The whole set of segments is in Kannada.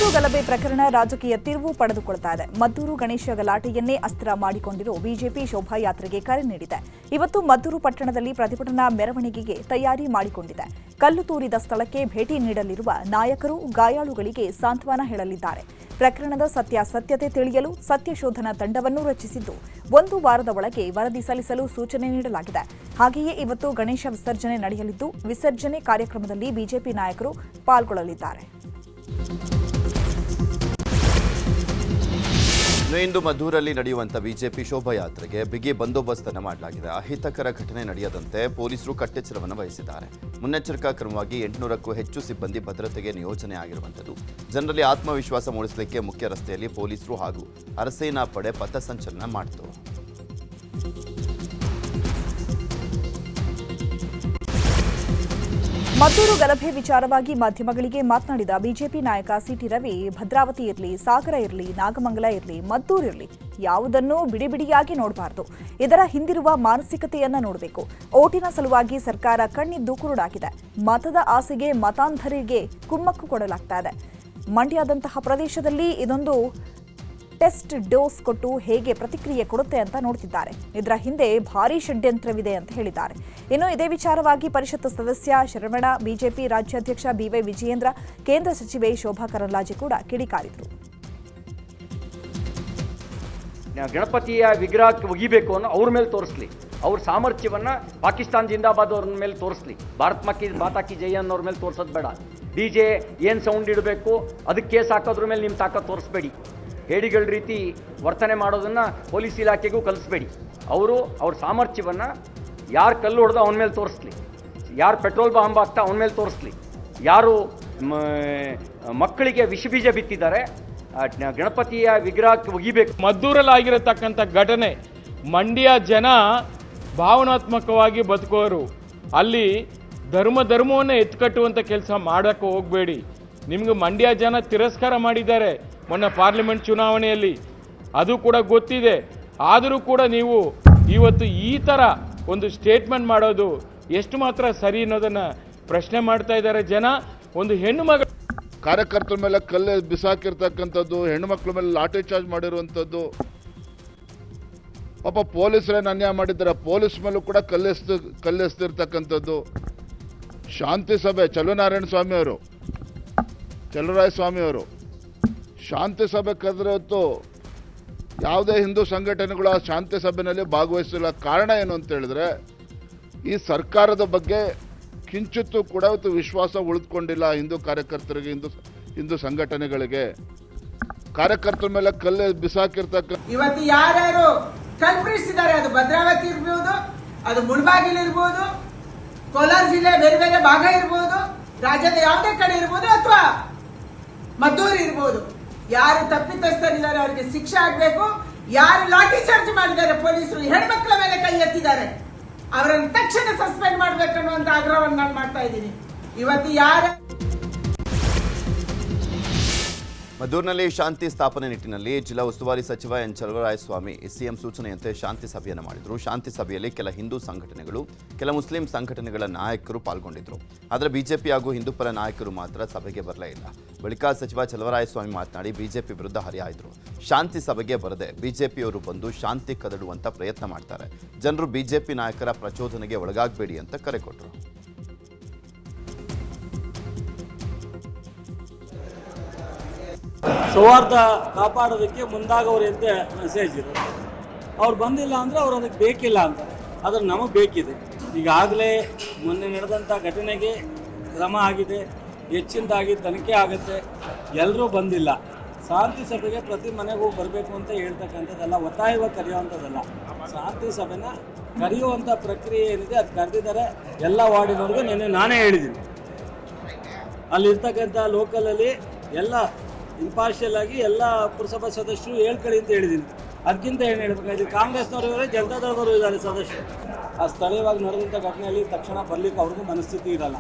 ಮದ್ದೂರು ಗಲಭೆ ಪ್ರಕರಣ ರಾಜಕೀಯ ತಿರುವು ಪಡೆದುಕೊಳ್ತಾ ಇದೆ. ಮದ್ದೂರು ಗಣೇಶ ಗಲಾಟೆಯನ್ನೇ ಅಸ್ತ್ರ ಮಾಡಿಕೊಂಡಿರೋ ಬಿಜೆಪಿ ಶೋಭಾಯಾತ್ರೆಗೆ ಕರೆ ನೀಡಿದೆ. ಇವತ್ತು ಮದ್ದೂರು ಪಟ್ಟಣದಲ್ಲಿ ಪ್ರತಿಭಟನಾ ಮೆರವಣಿಗೆಗೆ ತಯಾರಿ ಮಾಡಿಕೊಂಡಿದೆ. ಕಲ್ಲು ತೂರಿದ ಸ್ಥಳಕ್ಕೆ ಭೇಟಿ ನೀಡಲಿರುವ ನಾಯಕರು ಗಾಯಾಳುಗಳಿಗೆ ಸಾಂತ್ವನ ಹೇಳಲಿದ್ದಾರೆ. ಪ್ರಕರಣದ ಸತ್ಯಾಸತ್ಯತೆ ತಿಳಿಯಲು ಸತ್ಯಶೋಧನಾ ತಂಡವನ್ನು ರಚಿಸಿದ್ದು 1 ವಾರದ ಒಳಗೆ ವರದಿ ಸಲ್ಲಿಸಲು ಸೂಚನೆ ನೀಡಲಾಗಿದೆ. ಹಾಗೆಯೇ ಇವತ್ತು ಗಣೇಶ ವಿಸರ್ಜನೆ ನಡೆಯಲಿದ್ದು, ವಿಸರ್ಜನೆ ಕಾರ್ಯಕ್ರಮದಲ್ಲಿ ಬಿಜೆಪಿ ನಾಯಕರು ಪಾಲ್ಗೊಳ್ಳಲಿದ್ದಾರೆ. ಇಂದು ಮದ್ದೂರಲ್ಲಿ ನಡೆಯುವಂಥ ಬಿಜೆಪಿ ಶೋಭಾಯಾತ್ರೆಗೆ ಬಿಗಿ ಬಂದೋಬಸ್ತ್ ಅನ್ನು ಮಾಡಲಾಗಿದೆ. ಅಹಿತಕರ ಘಟನೆ ನಡೆಯದಂತೆ ಪೊಲೀಸರು ಕಟ್ಟೆಚ್ಚರವನ್ನು ವಹಿಸಿದ್ದಾರೆ. ಮುನ್ನೆಚ್ಚರಿಕಾ ಕ್ರಮವಾಗಿ 800ಕ್ಕೂ ಹೆಚ್ಚು ಸಿಬ್ಬಂದಿ ಭದ್ರತೆಗೆ ನಿಯೋಜನೆ ಆಗಿರುವಂಥದ್ದು. ಜನರಲ್ಲಿ ಆತ್ಮವಿಶ್ವಾಸ ಮೂಡಿಸಲಿಕ್ಕೆ ಮುಖ್ಯ ರಸ್ತೆಯಲ್ಲಿ ಪೊಲೀಸರು ಹಾಗೂ ಅರಸೇನಾ ಪಡೆ ಪಥಸಂಚಲನ ಮಾಡಿತು. ಮದ್ದೂರು ಗಲಭೆ ವಿಚಾರವಾಗಿ ಮಾಧ್ಯಮಗಳಿಗೆ ಮಾತನಾಡಿದ ಬಿಜೆಪಿ ನಾಯಕ ಸಿಟಿ ರವಿ, ಭದ್ರಾವತಿ ಇರಲಿ, ಸಾಗರ ಇರಲಿ, ನಾಗಮಂಗಲ ಇರಲಿ, ಮದ್ದೂರು ಇರಲಿ, ಯಾವುದನ್ನೂ ಬಿಡಿಬಿಡಿಯಾಗಿ ನೋಡಬಾರದು. ಇದರ ಹಿಂದಿರುವ ಮಾನಸಿಕತೆಯನ್ನ ನೋಡಬೇಕು. ಓಟಿನ ಸಲುವಾಗಿ ಸರ್ಕಾರ ಕಣ್ಣಿದ್ದು ಕುರುಡಾಗಿದೆ. ಮತದ ಆಸೆಗೆ ಮತಾಂಧರಿಗೆ ಕುಮ್ಮಕ್ಕು ಕೊಡಲಾಗ್ತಾ ಇದೆ. ಮಂಡ್ಯದಂತಹ ಪ್ರದೇಶದಲ್ಲಿ ಇದೊಂದು ಟೆಸ್ಟ್ ಡೋಸ್ ಕೊಟ್ಟು ಹೇಗೆ ಪ್ರತಿಕ್ರಿಯೆ ಕೊಡುತ್ತೆ ಅಂತ ನೋಡ್ತಿದ್ದಾರೆ. ಇದರ ಹಿಂದೆ ಭಾರೀ ಷಡ್ಯಂತ್ರವಿದೆ ಅಂತ ಹೇಳಿದ್ದಾರೆ. ಇನ್ನು ಇದೇ ವಿಚಾರವಾಗಿ ಪರಿಷತ್ ಸದಸ್ಯ ಶರವಣ, ಬಿಜೆಪಿ ರಾಜ್ಯಾಧ್ಯಕ್ಷ ಬಿವೈ ವಿಜಯೇಂದ್ರ, ಕೇಂದ್ರ ಸಚಿವೆ ಶೋಭಾ ಕರಂದ್ಲಾಜೆ ಕೂಡ ಕಿಡಿಕಾರಿದರು. ಗಣಪತಿಯ ವಿಗ್ರಹಕ್ಕೆ ಒಗಿಬೇಕು ಅನ್ನೋ ಅವ್ರ ಮೇಲೆ ತೋರಿಸ್ಲಿ. ಅವ್ರ ಸಾಮರ್ಥ್ಯವನ್ನ ಪಾಕಿಸ್ತಾನ ಜಿಂದಾಬಾದ್ ಅವ್ರ ಮೇಲೆ ತೋರಿಸ್ಲಿ. ಭಾರತ್ ಮಾತಾ ಕಿ ಜೈ ಅನ್ನೋರ ಮೇಲೆ ತೋರಿಸೋದು ಬೇಡ. ಡಿಜೆ ಏನು ಸೌಂಡ್ ಇಡಬೇಕು ಅದಕ್ಕೆ ಕೇಸ್ ಹಾಕೋದ್ರ ಮೇಲೆ ನಿಮ್ಮ ತಾಕತ್ ತೋರಿಸ್ಬೇಡಿ. ಹೇಡಿಗಳ ರೀತಿ ವರ್ತನೆ ಮಾಡೋದನ್ನು ಪೊಲೀಸ್ ಇಲಾಖೆಗೂ ಕಲಿಸ್ಬೇಡಿ. ಅವ್ರ ಸಾಮರ್ಥ್ಯವನ್ನು ಯಾರು ಕಲ್ಲು ಹೊಡೆದು ಅವನ ಮೇಲೆ ತೋರಿಸ್ಲಿ, ಯಾರು ಪೆಟ್ರೋಲ್ ಬಾಂಬ್ ಹಾಕ್ತಾ ಅವನ ಮೇಲೆ ತೋರಿಸ್ಲಿ, ಯಾರು ಮಕ್ಕಳಿಗೆ ವಿಷಬೀಜ ಬಿತ್ತಿದ್ದಾರೆ ಗಣಪತಿಯ ವಿಗ್ರಹಕ್ಕೆ ಒಗಿಬೇಕು. ಮದ್ದೂರಲ್ಲಿ ಆಗಿರತಕ್ಕಂಥ ಘಟನೆ, ಮಂಡ್ಯ ಜನ ಭಾವನಾತ್ಮಕವಾಗಿ ಬದುಕೋರು. ಅಲ್ಲಿ ಧರ್ಮವನ್ನು ಎತ್ಕಟ್ಟುವಂಥ ಕೆಲಸ ಮಾಡೋಕ್ಕೆ ಹೋಗಬೇಡಿ. ನಿಮಗೆ ಮಂಡ್ಯ ಜನ ತಿರಸ್ಕಾರ ಮಾಡಿದ್ದಾರೆ ಮೊನ್ನೆ ಪಾರ್ಲಿಮೆಂಟ್ ಚುನಾವಣೆಯಲ್ಲಿ, ಅದು ಕೂಡ ಗೊತ್ತಿದೆ. ಆದರೂ ಕೂಡ ನೀವು ಇವತ್ತು ಈ ಥರ ಒಂದು ಸ್ಟೇಟ್ಮೆಂಟ್ ಮಾಡೋದು ಎಷ್ಟು ಮಾತ್ರ ಸರಿ ಅನ್ನೋದನ್ನು ಪ್ರಶ್ನೆ ಮಾಡ್ತಾ ಇದ್ದಾರೆ ಜನ. ಒಂದು ಹೆಣ್ಣು ಮಗಳು ಕಾರ್ಯಕರ್ತರ ಮೇಲೆ ಕಲ್ಲು ಬಿಸಾಕಿರ್ತಕ್ಕಂಥದ್ದು, ಹೆಣ್ಣು ಮಕ್ಕಳ ಮೇಲೆ ಲಾಠಿ ಚಾರ್ಜ್ ಮಾಡಿರುವಂಥದ್ದು, ಪಾಪ ಪೊಲೀಸರೇನು ಅನ್ಯಾಯ ಮಾಡಿದ್ದಾರೆ, ಪೊಲೀಸ್ ಮೇಲೂ ಕೂಡ ಕಲ್ಲೆಸ್ತಿರ್ತಕ್ಕಂಥದ್ದು. ಶಾಂತಿ ಸಭೆ ಚಲುವನಾರಾಯಣ ಸ್ವಾಮಿಯವರು, ಚಲುವರಾಯ ಸ್ವಾಮಿಯವರು ಶಾಂತಿ ಸಭೆ ಕರೆದ್ರೆ ಹೊತ್ತು ಯಾವುದೇ ಹಿಂದೂ ಸಂಘಟನೆಗಳು ಆ ಶಾಂತಿ ಸಭೆಯಲ್ಲಿ ಭಾಗವಹಿಸಿಲ್ಲ. ಕಾರಣ ಏನು ಅಂತ ಹೇಳಿದ್ರೆ, ಈ ಸರ್ಕಾರದ ಬಗ್ಗೆ ಕಿಂಚಿತ್ತೂ ಕೂಡ ಇವತ್ತು ವಿಶ್ವಾಸ ಉಳಿದುಕೊಂಡಿಲ್ಲ ಹಿಂದೂ ಕಾರ್ಯಕರ್ತರಿಗೆ, ಹಿಂದೂ ಸಂಘಟನೆಗಳಿಗೆ. ಕಾರ್ಯಕರ್ತರ ಮೇಲೆ ಕಲ್ಲು ಬಿಸಾಕಿರ್ತಕ್ಕ ಇವತ್ತು ಯಾರ್ಯಾರು ಕಲ್ಪಿಸಿದ್ದಾರೆ, ಅದು ಭದ್ರಾವತಿ ಇರ್ಬೋದು, ಅದು ಮುಳಬಾಗಿಲು ಇರ್ಬೋದು, ಕೋಲಾರ ಜಿಲ್ಲೆ ಬೇರೆ ಬೇರೆ ಭಾಗ ಇರ್ಬೋದು, ರಾಜ್ಯದ ಯಾವುದೇ ಕಡೆ ಇರ್ಬೋದು, ಅಥವಾ ಮದ್ದೂರು ಇರ್ಬೋದು, ಯಾರು ತಪ್ಪಿತಸ್ಥರಿದ್ದಾರೆ ಅವರಿಗೆ ಶಿಕ್ಷೆ ಆಗಬೇಕು. ಯಾರು ಲಾಠಿ ಚಾರ್ಜ್ ಮಾಡಿದ್ದಾರೆ ಪೊಲೀಸರು, ಹೆಣ್ಮಕ್ಳ ಮೇಲೆ ಕೈ ಎತ್ತಿದ್ದಾರೆ, ಅವರನ್ನು ತಕ್ಷಣ ಸಸ್ಪೆಂಡ್ ಮಾಡಬೇಕನ್ನುವಂತ ಆಗ್ರಹವನ್ನು ನಾನು ಮಾಡ್ತಾ ಇದ್ದೀನಿ. ಇವತ್ತು ಮದ್ದೂರಿನಲ್ಲಿ ಶಾಂತಿ ಸ್ಥಾಪನೆ ನಿಟ್ಟಿನಲ್ಲಿ ಜಿಲ್ಲಾ ಉಸ್ತುವಾರಿ ಸಚಿವ ಎನ್ ಚಲುವರಾಯಸ್ವಾಮಿ ಸಿಎಂ ಸೂಚನೆಯಂತೆ ಶಾಂತಿ ಸಭೆಯನ್ನು ಮಾಡಿದರು. ಶಾಂತಿ ಸಭೆಯಲ್ಲಿ ಕೆಲ ಹಿಂದೂ ಸಂಘಟನೆಗಳು, ಕೆಲ ಮುಸ್ಲಿಂ ಸಂಘಟನೆಗಳ ನಾಯಕರು ಪಾಲ್ಗೊಂಡಿದ್ದರು. ಆದರೆ ಬಿಜೆಪಿ ಹಾಗೂ ಹಿಂದೂಪರ ನಾಯಕರು ಮಾತ್ರ ಸಭೆಗೆ ಬರಲೇ ಇಲ್ಲ. ಬಳಿಕ ಸಚಿವ ಚಲುವರಾಯಸ್ವಾಮಿ ಮಾತನಾಡಿ ಬಿಜೆಪಿ ವಿರುದ್ಧ ಹರಿಹಾಯ್ದರು. ಶಾಂತಿ ಸಭೆಗೆ ಬರದೆ ಬಿಜೆಪಿಯವರು ಬಂದು ಶಾಂತಿ ಕದಡುವಂತ ಪ್ರಯತ್ನ ಮಾಡ್ತಾರೆ. ಜನರು ಬಿಜೆಪಿ ನಾಯಕರ ಪ್ರಚೋದನೆಗೆ ಒಳಗಾಗಬೇಡಿ ಅಂತ ಕರೆ ಕೊಟ್ಟರು. ಸೌಹಾರ್ದ ಕಾಪಾಡೋದಕ್ಕೆ ಮುಂದಾಗವ್ರು ಅಂತ ಮೆಸೇಜ್ ಇದೆ. ಅವ್ರು ಬಂದಿಲ್ಲ ಅಂದರೆ ಅವ್ರು ಅದಕ್ಕೆ ಬೇಕಿಲ್ಲ ಅಂತ, ಆದರೆ ನಮಗೆ ಬೇಕಿದೆ. ಈಗಾಗಲೇ ಮೊನ್ನೆ ನಡೆದಂಥ ಘಟನೆಗೆ ಕ್ರಮ ಆಗಿದೆ, ಹೆಚ್ಚಿನದಾಗಿ ತನಿಖೆ ಆಗುತ್ತೆ. ಎಲ್ಲರೂ ಬಂದಿಲ್ಲ. ಶಾಂತಿ ಸಭೆಗೆ ಪ್ರತಿ ಮನೆಗೂ ಬರಬೇಕು ಅಂತ ಹೇಳ್ತಕ್ಕಂಥದ್ದಲ್ಲ, ಒತ್ತಾಯವಾಗಿ ಕರೆಯುವಂಥದ್ದಲ್ಲ. ಶಾಂತಿ ಸಭೆನ ಕರೆಯುವಂಥ ಪ್ರಕ್ರಿಯೆ ಏನಿದೆ ಅದು ಕರೆದಿದ್ದಾರೆ. ಎಲ್ಲ ವಾರ್ಡಿನವ್ರಿಗೂ ನಿನ್ನೆ ನಾನೇ ಹೇಳಿದ್ದೀನಿ. ಅಲ್ಲಿರ್ತಕ್ಕಂಥ ಲೋಕಲಲ್ಲಿ ಎಲ್ಲ ಇಂಪಾರ್ಷಿಯಲ್ ಆಗಿ ಎಲ್ಲ ಪುರಸಭಾ ಸದಸ್ಯರು ಹೇಳ್ಕೊಳ್ಳಿ ಅಂತ ಹೇಳಿದ್ದೀನಿ. ಅದಕ್ಕಿಂತ ಏನು ಹೇಳ್ಬೇಕಾಯ್ತು, ಕಾಂಗ್ರೆಸ್ನವರು ಇದ್ದಾರೆ, ಜನತಾದಳದವರು ಇದ್ದಾರೆ ಸದಸ್ಯರು. ಆ ಸ್ಥಳೀಯವಾಗಿ ನಡೆದಂಥ ಘಟನೆಯಲ್ಲಿ ತಕ್ಷಣ ಬರಲಿಕ್ಕೆ ಅವ್ರಿಗೂ ಮನಸ್ಥಿತಿ ಇರಲ್ಲ.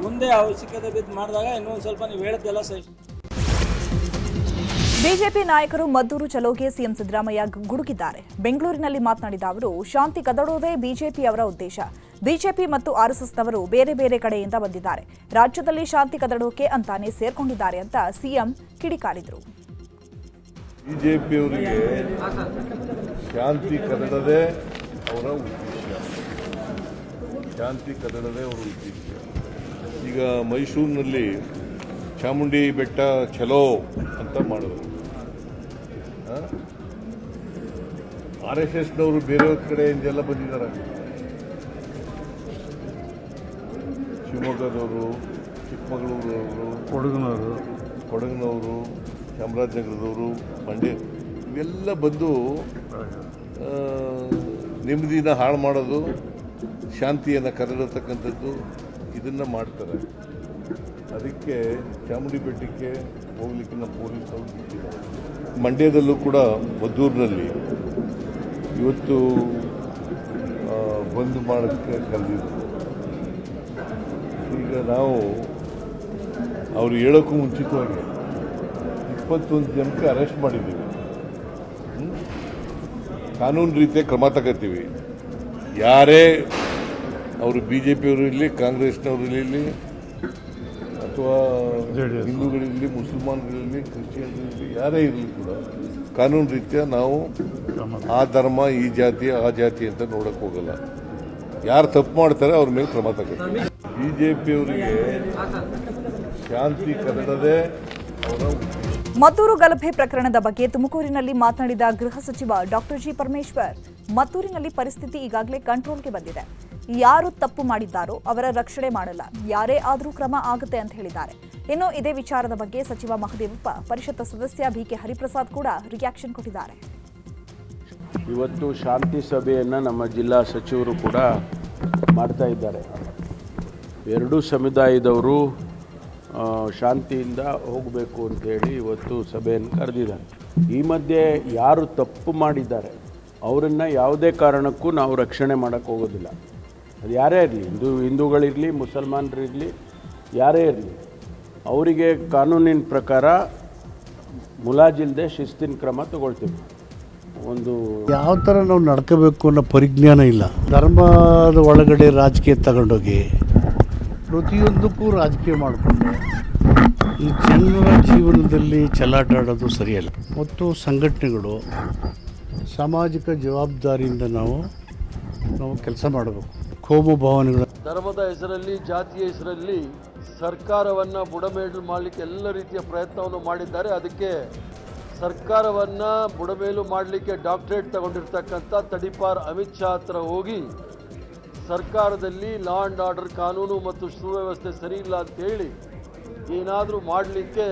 ಮುಂದೆ ಅವಶ್ಯಕತೆ ಬಿದ್ದು ಮಾಡಿದಾಗ ಇನ್ನೊಂದು ಸ್ವಲ್ಪ ನೀವು ಹೇಳಿದ್ದೆಲ್ಲ ಸರಿ. ಬಿಜೆಪಿ ನಾಯಕರು ಮದ್ದೂರು ಚಲೋಗೆ ಸಿಎಂ ಸಿದ್ದರಾಮಯ್ಯ ಗುಡುಗಿದ್ದಾರೆ. ಬೆಂಗಳೂರಿನಲ್ಲಿ ಮಾತನಾಡಿದ ಅವರು, ಶಾಂತಿ ಕದಡೋದೇ ಬಿಜೆಪಿಯವರ ಉದ್ದೇಶ. ಬಿಜೆಪಿ ಮತ್ತು ಆರ್ಎಸ್ಎಸ್ನವರು ಬೇರೆ ಬೇರೆ ಕಡೆಯಿಂದ ಬಂದಿದ್ದಾರೆ. ರಾಜ್ಯದಲ್ಲಿ ಶಾಂತಿ ಕದಡೋಕೆ ಅಂತಾನೆ ಸೇರ್ಕೊಂಡಿದ್ದಾರೆ ಅಂತ ಸಿಎಂ ಕಿಡಿಕಾರಿದ್ರು. ಬಿಜೆಪಿಯವರಿಗೆ ಶಾಂತಿ ಕದಡದೆ ಅವರ ಉದ್ದೇಶ, ಶಾಂತಿ ಕದಡದೆ ಅವರ ಉದ್ದೇಶ. ಈಗ ಮೈಸೂರಿನಲ್ಲಿ ಚಾಮುಂಡಿ ಬೆಟ್ಟ ಚಲೋ ಅಂತ ಮಾಡಿದ್ರು. RSSನವರು ಬೇರೆಯವ್ರ ಕಡೆಯಿಂದೆಲ್ಲ ಬಂದಿದ್ದಾರೆ. ಶಿವಮೊಗ್ಗದವರು, ಚಿಕ್ಕಮಗಳೂರವರು, ಕೊಡಗಿನವರು, ಚಾಮರಾಜನಗರದವರು, ಮಂಡ್ಯ, ಇವೆಲ್ಲ ಬಂದು ನೆಮ್ಮದಿನ ಹಾಳು ಮಾಡೋದು, ಶಾಂತಿಯನ್ನು ಕದಡತಕ್ಕಂಥದ್ದು ಇದನ್ನು ಮಾಡ್ತಾರೆ. ಅದಕ್ಕೆ ಚಾಮುಂಡಿ ಬೆಟ್ಟಕ್ಕೆ ಹೋಗ್ಲಿಕ್ಕೆ ನಮ್ಮ ಪೊಲೀಸರು ಬಿಟ್ಟಿದ್ದಾರೆ. ಮಂಡ್ಯದಲ್ಲೂ ಕೂಡ ಮದ್ದೂರಿನಲ್ಲಿ ಇವತ್ತು ಬಂದ್ ಮಾಡೋಕ್ಕೆ ಕರೆದಿದ್ರು. ಈಗ ನಾವು ಅವರು ಹೇಳೋಕ್ಕೂ ಮುಂಚಿತವಾಗಿ 21 ಜನಕ್ಕೆ ಅರೆಸ್ಟ್ ಮಾಡಿದ್ದೀವಿ. ಕಾನೂನು ರೀತಿಯ ಕ್ರಮ ತಗೋತೀವಿ. ಯಾರೇ ಅವರು BJPಯವರು ಇರಲಿ, ಕಾಂಗ್ರೆಸ್ನವರು ಇರಲಿ, ಅಥವಾ ಹಿಂದೂಗಳಿರಲಿ, ಮುಸಲ್ಮಾನಗಳಿರಲಿ, ಕ್ರಿಶ್ಚಿಯನ್ಗಳಿರಲಿ, ಯಾರೇ ಇರಲಿ ಕೂಡ ಕಾನೂನು ರೀತ್ಯ ನಾವು ಆ ಧರ್ಮ, ಈ ಜಾತಿ, ಆ ಜಾತಿ ಅಂತ ನೋಡಕ್ಕೆ ಹೋಗಲ್ಲ. ಯಾರು ತಪ್ಪು ಮಾಡ್ತಾರೆ ಅವ್ರ ಮೇಲೆ ಕ್ರಮ ತಗೋತೀವಿ. BJPಯವರಿಗೆ ಶಾಂತಿ ಕದಡದೆ ಅವರ ಮದ್ದೂರು ಗಲಭೆ ಪ್ರಕರಣದ ಬಗ್ಗೆ ತುಮಕೂರಿನಲ್ಲಿ ಮಾತನಾಡಿದ ಗೃಹ ಸಚಿವ ಡಾಕ್ಟರ್ ಜಿ ಪರಮೇಶ್ವರ್, ಮದ್ದೂರಿನಲ್ಲಿ ಪರಿಸ್ಥಿತಿ ಈಗಾಗಲೇ ಕಂಟ್ರೋಲ್ಗೆ ಬಂದಿದೆ. ಯಾರು ತಪ್ಪು ಮಾಡಿದ್ದಾರೋ ಅವರ ರಕ್ಷಣೆ ಮಾಡಲ್ಲ, ಯಾರೇ ಆದರೂ ಕ್ರಮ ಆಗುತ್ತೆ ಅಂತ ಹೇಳಿದ್ದಾರೆ. ಇನ್ನು ಇದೇ ವಿಚಾರದ ಬಗ್ಗೆ ಸಚಿವ ಮಹದೇವಪ್ಪ, ಪರಿಷತ್ ಸದಸ್ಯ BK ಹರಿಪ್ರಸಾದ್ ಕೂಡ ರಿಯಾಕ್ಷನ್ ಕೊಟ್ಟಿದ್ದಾರೆ. ಇವತ್ತು ಶಾಂತಿ ಸಭೆಯನ್ನು ನಮ್ಮ ಜಿಲ್ಲಾ ಸಚಿವರು ಕೂಡ ಮಾಡ್ತಾ ಇದ್ದಾರೆ. ಎರಡೂ ಸಮುದಾಯದವರು ಶಾಂತಿಯಿಂದ ಹೋಗಬೇಕು ಅಂತೇಳಿ ಇವತ್ತು ಸಭೆಯನ್ನು ಕರೆದಿದ್ದಾರೆ. ಈ ಮಧ್ಯೆ ಯಾರು ತಪ್ಪು ಮಾಡಿದ್ದಾರೆ ಅವರನ್ನು ಯಾವುದೇ ಕಾರಣಕ್ಕೂ ನಾವು ರಕ್ಷಣೆ ಮಾಡೋಕ್ಕೆ ಹೋಗೋದಿಲ್ಲ. ಅದು ಯಾರೇ ಇರಲಿ, ಹಿಂದೂಗಳಿರಲಿ, ಮುಸಲ್ಮಾನರಿರಲಿ, ಯಾರೇ ಇರಲಿ, ಅವರಿಗೆ ಕಾನೂನಿನ ಪ್ರಕಾರ ಮುಲಾಜಿಲ್ಲದೆ ಶಿಸ್ತಿನ ಕ್ರಮ ತಗೊಳ್ತೀವಿ. ಒಂದು ಯಾವ ಥರ ನಾವು ನಡ್ಕೋಬೇಕು ಅನ್ನೋ ಪರಿಜ್ಞಾನ ಇಲ್ಲ. ಧರ್ಮದ ಒಳಗಡೆ ರಾಜಕೀಯ ತಗೊಂಡೋಗಿ ಪ್ರತಿಯೊಂದಕ್ಕೂ ರಾಜಕೀಯ ಮಾಡಿಕೊಂಡು ಈ ಜನರ ಜೀವನದಲ್ಲಿ ಚೆಲ್ಲಾಟ ಆಡೋದು ಸರಿಯಲ್ಲ. ಮತ್ತು ಸಂಘಟನೆಗಳು ಸಾಮಾಜಿಕ ಜವಾಬ್ದಾರಿಯಿಂದ ನಾವು ಕೆಲಸ ಮಾಡಬೇಕು. ಕೋಮು ಭಾವನೆಗಳು, ಧರ್ಮದ ಹೆಸರಲ್ಲಿ, ಜಾತಿಯ ಹೆಸರಲ್ಲಿ ಸರ್ಕಾರವನ್ನು ಬುಡಮೇಲು ಮಾಡಲಿಕ್ಕೆ ಎಲ್ಲ ರೀತಿಯ ಪ್ರಯತ್ನವನ್ನು ಮಾಡಿದ್ದಾರೆ. ಅದಕ್ಕೆ ಸರ್ಕಾರವನ್ನು ಬುಡಮೇಲು ಮಾಡಲಿಕ್ಕೆ ಡಾಕ್ಟರೇಟ್ ತಗೊಂಡಿರ್ತಕ್ಕಂಥ ತಡಿಪಾರ್ ಅಮಿತ್ ಶಾ ಹತ್ರ ಹೋಗಿ ಸರ್ಕಾರದಲ್ಲಿ ಲಾ ಆ್ಯಂಡ್ ಆರ್ಡರ್, ಕಾನೂನು ಮತ್ತು ಸುವ್ಯವಸ್ಥೆ ಸರಿ ಇಲ್ಲ ಅಂತೇಳಿ ಏನಾದರೂ ಮಾಡಲಿಕ್ಕೆ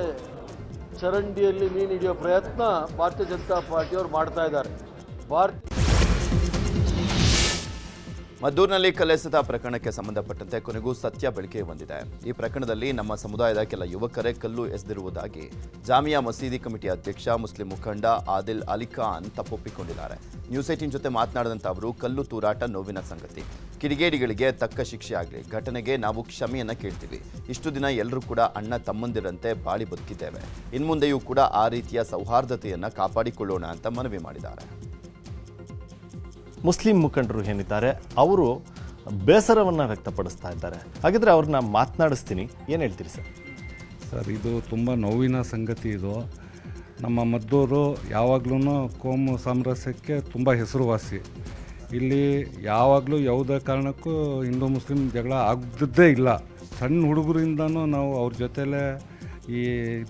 ಚರಂಡಿಯಲ್ಲಿ ಮೀನು ಹಿಡಿಯೋ ಪ್ರಯತ್ನ ಭಾರತೀಯ ಜನತಾ ಪಾರ್ಟಿಯವರು ಮಾಡ್ತಾ ಇದ್ದಾರೆ. ಮದ್ದೂರಿನಲ್ಲಿ ಕಲ್ಲೆಸೆತ ಪ್ರಕರಣಕ್ಕೆ ಸಂಬಂಧಪಟ್ಟಂತೆ ಕೊನೆಗೂ ಸತ್ಯ ಬೆಳಕಿಗೆ ಬಂದಿದೆ. ಈ ಪ್ರಕರಣದಲ್ಲಿ ನಮ್ಮ ಸಮುದಾಯದ ಕೆಲ ಯುವಕರೇ ಕಲ್ಲು ಎಸೆದಿರುವುದಾಗಿ ಜಾಮಿಯಾ ಮಸೀದಿ ಕಮಿಟಿ ಅಧ್ಯಕ್ಷ ಮುಸ್ಲಿಂ ಮುಖಂಡ ಆದಿಲ್ ಅಲಿ ಖಾನ್ ತಪ್ಪೊಪ್ಪಿಕೊಂಡಿದ್ದಾರೆ. ನ್ಯೂಸ್ 18 ಜೊತೆ ಮಾತನಾಡಿದಂಥ ಅವರು, ಕಲ್ಲು ತೂರಾಟ ನೋವಿನ ಸಂಗತಿ, ಕಿಡಿಗೇಡಿಗಳಿಗೆ ತಕ್ಕ ಶಿಕ್ಷೆ ಆಗಲಿ, ಘಟನೆಗೆ ನಾವು ಕ್ಷಮೆಯನ್ನು ಕೇಳ್ತೀವಿ. ಇಷ್ಟು ದಿನ ಎಲ್ಲರೂ ಕೂಡ ಅಣ್ಣ ತಮ್ಮಂದಿರಂತೆ ಬಾಳಿ ಬದುಕಿದ್ದೇವೆ. ಇನ್ಮುಂದೆಯೂ ಕೂಡ ಆ ರೀತಿಯ ಸೌಹಾರ್ದತೆಯನ್ನು ಕಾಪಾಡಿಕೊಳ್ಳೋಣ ಅಂತ ಮನವಿ ಮಾಡಿದ್ದಾರೆ. ಮುಸ್ಲಿಂ ಮುಖಂಡರು ಏನಿದ್ದಾರೆ ಅವರು ಬೇಸರವನ್ನು ವ್ಯಕ್ತಪಡಿಸ್ತಾ ಇದ್ದಾರೆ. ಹಾಗಿದ್ರೆ ಅವ್ರನ್ನ ಮಾತನಾಡಿಸ್ತೀನಿ, ಏನು ಹೇಳ್ತೀರಿ ಸರ್? ಸರ್, ಇದು ತುಂಬ ನೋವಿನ ಸಂಗತಿ. ಇದು ನಮ್ಮ ಮದ್ದೂರು ಯಾವಾಗಲೂ ಕೋಮು ಸಾಮರಸ್ಯಕ್ಕೆ ತುಂಬ ಹೆಸರುವಾಸಿ. ಇಲ್ಲಿ ಯಾವಾಗಲೂ ಯಾವುದೇ ಕಾರಣಕ್ಕೂ ಹಿಂದೂ ಮುಸ್ಲಿಂ ಜಗಳ ಆಗದ್ದೇ ಇಲ್ಲ. ಸಣ್ಣ ಹುಡುಗರಿಂದನೂ ನಾವು ಅವ್ರ ಜೊತೆಲೇ ಈ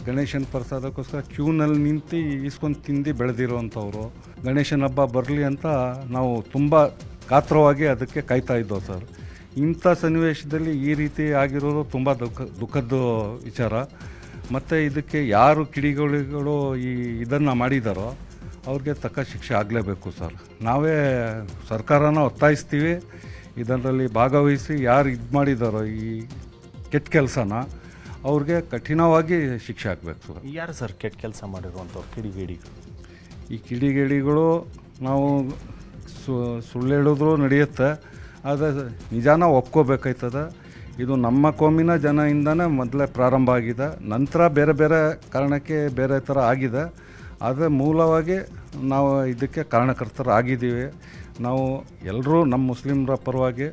ಗಣೇಶನ ಪ್ರಸಾದಕ್ಕೋಸ್ಕರ ಕ್ಯೂನಲ್ಲಿ ನಿಂತು ಈಸ್ಕೊಂಡು ತಿಂದು ಬೆಳೆದಿರೋವಂಥವ್ರು. ಗಣೇಶನ ಹಬ್ಬ ಬರಲಿ ಅಂತ ನಾವು ತುಂಬ ಗಾತ್ರವಾಗಿ ಅದಕ್ಕೆ ಕಾಯ್ತಾ ಇದ್ದೋ ಸರ್. ಇಂಥ ಸನ್ನಿವೇಶದಲ್ಲಿ ಈ ರೀತಿ ಆಗಿರೋದು ತುಂಬ ದುಃಖದ ವಿಚಾರ. ಮತ್ತು ಇದಕ್ಕೆ ಯಾರು ಕಿಡಿಗೇಡಿಗಳು ಇದನ್ನು ಮಾಡಿದಾರೋ ಅವ್ರಿಗೆ ತಕ್ಕ ಶಿಕ್ಷೆ ಆಗಲೇಬೇಕು ಸರ್. ನಾವೇ ಸರ್ಕಾರನ ಒತ್ತಾಯಿಸ್ತೀವಿ, ಇದರಲ್ಲಿ ಭಾಗವಹಿಸಿ ಯಾರು ಇದು ಮಾಡಿದಾರೋ ಈ ಕೆಟ್ಟ ಕೆಲಸನ ಅವ್ರಿಗೆ ಕಠಿಣವಾಗಿ ಶಿಕ್ಷೆ ಆಗಬೇಕು ಸರ್. ಯಾರು ಸರ್ ಕೆಟ್ಟ ಕೆಲಸ ಮಾಡಿರುವಂಥವ್ರು ಕಿಡಿಗೇಡಿಗಳು? ಈ ಕಿಡಿಗೇಡಿಗಳು ನಾವು ಸುಳ್ಳು ಹೇಳಿದ್ರು ನಡೆಯುತ್ತೆ, ಆದರೆ ನಿಜಾನ ಒಪ್ಕೋಬೇಕಾಯ್ತದೆ. ಇದು ನಮ್ಮ ಕೋಮಿನ ಜನದಿಂದನೇ ಮೊದಲೇ ಪ್ರಾರಂಭ ಆಗಿದೆ, ನಂತರ ಬೇರೆ ಬೇರೆ ಕಾರಣಕ್ಕೆ ಬೇರೆ ಥರ ಆಗಿದೆ. ಆದರೆ ಮೂಲವಾಗಿ ನಾವು ಇದಕ್ಕೆ ಕಾರಣಕರ್ತರಾಗಿದ್ದೀವಿ. ನಾವು ಎಲ್ಲರೂ ನಮ್ಮ ಮುಸ್ಲಿಮರ ಪರವಾಗಿ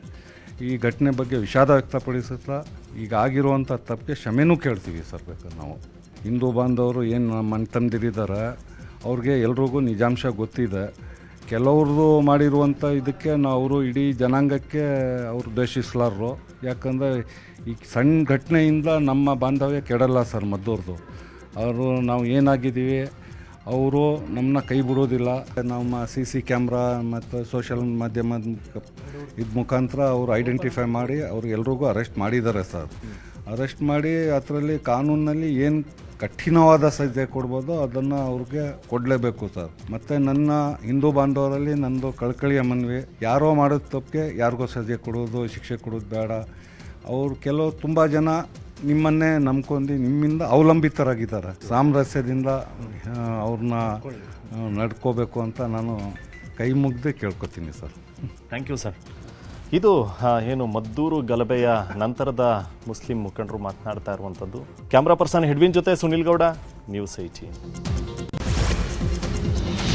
ಈ ಘಟನೆ ಬಗ್ಗೆ ವಿಷಾದ ವ್ಯಕ್ತಪಡಿಸುತ್ತಾ ಈಗ ಆಗಿರುವಂಥ ತಪ್ಪಿಗೆ ಕ್ಷಮೆನೂ ಕೇಳ್ತೀವಿ ಸರ್. ಬೇಕಾದ್ರೆ ನಾವು ಹಿಂದೂ ಬಾಂಧವರು ಏನು ನಮ್ಮ ಅಣ್ಣ ತಮ್ಮಂದಿರಿದ್ದಾರೆ ಅವ್ರಿಗೆ ಎಲ್ರಿಗೂ ನಿಜಾಂಶ ಗೊತ್ತಿದೆ. ಕೆಲವ್ರದ್ದು ಮಾಡಿರುವಂಥ ಇದಕ್ಕೆ ಅವರು ಇಡೀ ಜನಾಂಗಕ್ಕೆ ಅವರು ದ್ವೇಷಿಸಲಾರರು. ಯಾಕಂದರೆ ಈ ಸಣ್ಣ ಘಟನೆಯಿಂದ ನಮ್ಮ ಬಾಂಧವ್ಯ ಕೆಡಲ್ಲ ಸರ್. ಮದ್ದವ್ರದ್ದು ಅವರು ನಾವು ಏನಾಗಿದ್ದೀವಿ ಅವರು ನಮ್ಮನ್ನ ಕೈ ಬಿಡೋದಿಲ್ಲ. ನಮ್ಮ CC ಕ್ಯಾಮ್ರಾ ಮತ್ತು ಸೋಷಿಯಲ್ ಮಾಧ್ಯಮದ ಮುಖಾಂತರ ಅವರು ಐಡೆಂಟಿಫೈ ಮಾಡಿ ಅವ್ರು ಎಲ್ರಿಗೂ ಅರೆಸ್ಟ್ ಮಾಡಿದ್ದಾರೆ ಸರ್. ಅರೆಸ್ಟ್ ಮಾಡಿ ಅದರಲ್ಲಿ ಕಾನೂನಲ್ಲಿ ಏನು ಕಠಿಣವಾದ ಸಜೆ ಕೊಡ್ಬೋದು ಅದನ್ನು ಅವ್ರಿಗೆ ಕೊಡಲೇಬೇಕು ಸರ್. ಮತ್ತು ನನ್ನ ಹಿಂದೂ ಬಾಂಧವರಲ್ಲಿ ನಂದು ಕಳಕಳಿಯ ಮನವಿ, ಯಾರೋ ಮಾಡೋದು ತಪ್ಪಿಗೆ ಯಾರಿಗೋ ಸಜೆ ಕೊಡೋದು, ಶಿಕ್ಷೆ ಕೊಡೋದು ಬೇಡ. ಅವರು ಕೆಲವು ತುಂಬ ಜನ ನಿಮ್ಮನ್ನೇ ನಂಬ್ಕೊಂಡು ನಿಮ್ಮಿಂದ ಅವಲಂಬಿತರಾಗಿದ್ದಾರೆ. ಸಾಮರಸ್ಯದಿಂದ ಅವ್ರನ್ನ ನಡ್ಕೋಬೇಕು ಅಂತ ನಾನು ಕೈ ಮುಗ್ದೆ ಕೇಳ್ಕೊತೀನಿ ಸರ್. Thank you sir. ಇದು ಏನು ಮದ್ದೂರು ಗಲಭೆಯ ನಂತರದ ಮುಸ್ಲಿಂ ಮುಖಂಡರು ಮಾತನಾಡ್ತಾ ಇರುವಂಥದ್ದು. ಕ್ಯಾಮ್ರಾ ಪರ್ಸನ್ ಹೆಡ್ವಿನ್ ಜೊತೆ ಸುನಿಲ್ ಗೌಡ, ನ್ಯೂಸ್ 18.